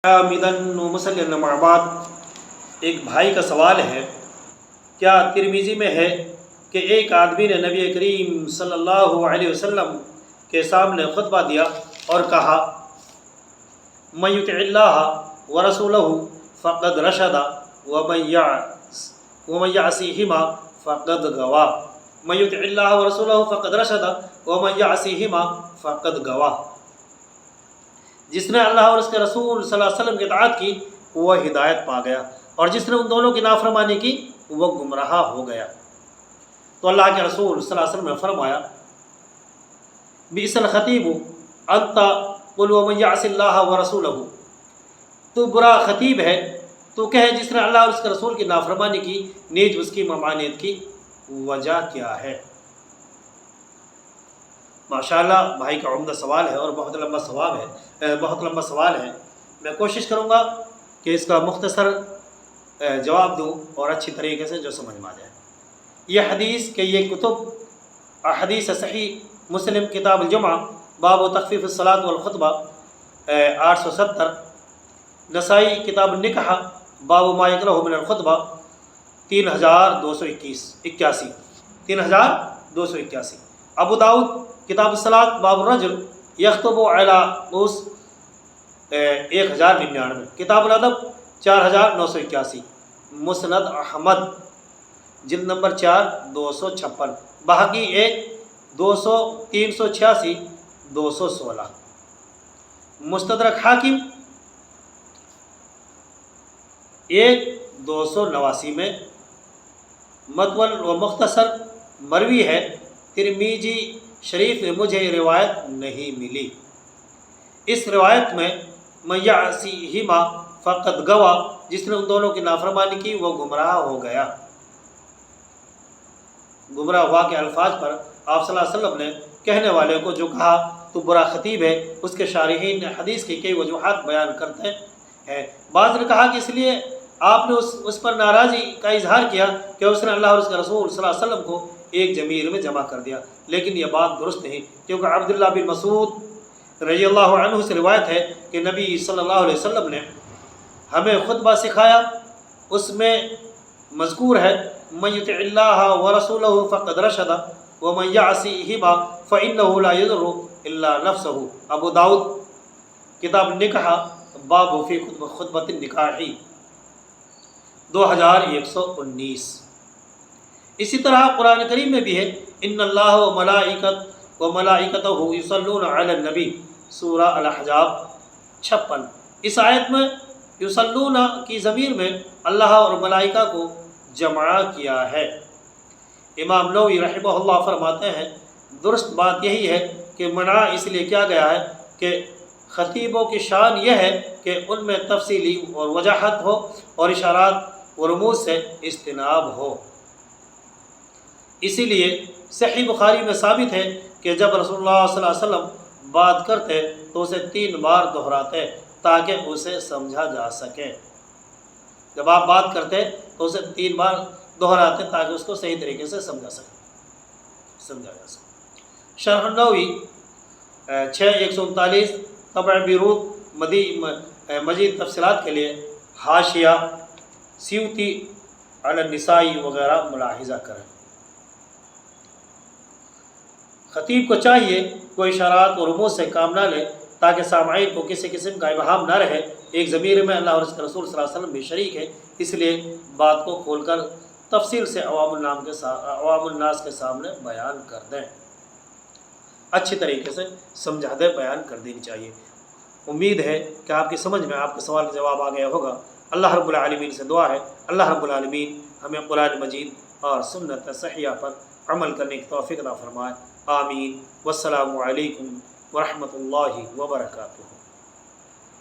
حامدن و مسلم اما بعد، ایک بھائی کا سوال ہے، کیا ترمذی میں ہے کہ ایک آدمی نے نبی کریم صلی اللہ علیہ وسلم کے سامنے خطبہ دیا اور کہا من یطع اللہ ورسولہ فقد رشد ومن یعصیہما فقد غوا، من یطع اللہ ورسولہ فقد رشد ومن یعصیہما فقد غوا۔ جس نے اللہ اور اس کے رسول صلی اللہ علیہ وسلم کی اطاعت کی وہ ہدایت پا گیا، اور جس نے ان دونوں کی نافرمانی کی وہ گمراہ ہو گیا۔ تو اللہ کے رسول صلی اللہ علیہ وسلم نے فرمایا بئس الخطیب انت قل ومن یعص اللہ ورسولہ، تو برا خطیب ہے تو کہے جس نے اللہ اور اس کے رسول کی نافرمانی کی، نیز اس کی ممانعت کی وجہ کیا ہے۔ ماشاءاللہ بھائی کا عمدہ سوال ہے اور بہت لمبا سوال ہے۔ میں کوشش کروں گا کہ اس کا مختصر جواب دوں اور اچھی طریقے سے جو سمجھ میں آ جائے۔ یہ حدیث کہ یہ کتب حدیث صحیح مسلم کتاب الجمعہ باب تخفیف الصلاۃ والخطبہ 870، نسائی کتاب النکاح باب ما یکرہ من الخطبہ 3281، ابو داؤد کتاب الصلاۃ باب الرجل یخطب علی موس 1099، کتاب الادب 4981، مسند احمد جلد نمبر 4 256، بہقی 1 200 386 216، مستدرک حاکم 1 289 میں، مطول و مختصر مروی ہے۔ ترمذی شریف میں مجھے روایت نہیں ملی۔ اس روایت میں من یعصیہما فقد غوا، جس نے ان دونوں کی نافرمانی کی وہ گمراہ ہو گیا۔ گمراہ ہوا کے الفاظ پر آپ صلی اللہ علیہ وسلم نے کہنے والے کو جو کہا تو برا خطیب ہے، اس کے شارحین حدیث کی کئی وجوہات بیان کرتے ہیں۔ بعض نے کہا کہ اس لیے آپ نے اس پر ناراضی کا اظہار کیا کہ اس نے اللہ اور اس کے رسول صلی اللہ علیہ وسلم کو ایک ضمیر میں جمع کر دیا، لیکن یہ بات درست نہیں، کیونکہ عبداللہ بن مسعود رضی اللہ عنہ سے روایت ہے کہ نبی صلی اللہ علیہ وسلم نے ہمیں خطبہ سکھایا، اس میں مذکور ہے من یطع اللہ ورسولہ فقد رشد ومن یعصیہما فإنہ لا یضر الا نفسہ، ابو داؤد کتاب النکاح باب فی خطبۃ النکاح 2119۔ اسی طرح قرآن کریم میں بھی ہے ان اللہ و ملائکتہ یصلون علی النبی، سورہ الاحزاب 56۔ اس آیت میں یصلون کی ضمیر میں اللہ اور ملائکہ کو جمع کیا ہے۔ امام نووی رحمہ اللہ فرماتے ہیں درست بات یہی ہے کہ منع اس لیے کیا گیا ہے کہ خطیبوں کی شان یہ ہے کہ ان میں تفصیلی اور وضاحت ہو اور اشارات و رموز سے اجتناب ہو۔ اسی لیے صحیح بخاری میں ثابت ہے کہ جب رسول اللہ صلی اللہ علیہ وسلم بات کرتے تو اسے 3 بار دہراتے تاکہ اسے سمجھا جا سکے۔ جب آپ بات کرتے تو اسے 3 بار دہراتے تاکہ اس کو صحیح طریقے سے سمجھا جا سکے۔ شرح النووی 6 طبع بیروت مزید تفصیلات کے لیے حاشیہ سیوطی علی النسائی وغیرہ ملاحظہ کریں۔ خطیب کو چاہیے کوئی اشارات اور رموز سے کام نہ لے تاکہ سامعین کو کسی قسم کا ابہام نہ رہے۔ ایک ضمیر میں اللہ اور اس کے رسول صلی اللہ علیہ وسلم بھی شریک ہے، اس لیے بات کو کھول کر تفصیل سے عوام الناس کے سامنے بیان کر دیں، اچھی طریقے سے سمجھا دیں، بیان کر دینی چاہیے۔ امید ہے کہ آپ کی سمجھ میں آپ کے سوال کا جواب آ گیا ہوگا۔ اللہ رب العالمین سے دعا ہے اللہ رب العالمین ہمیں قرآن مجید اور سنت صحیحہ پر عمل کرنے کی توفیق عطا فرمائے، آمین۔ والسلام علیکم ورحمۃ اللہ وبرکاتہ۔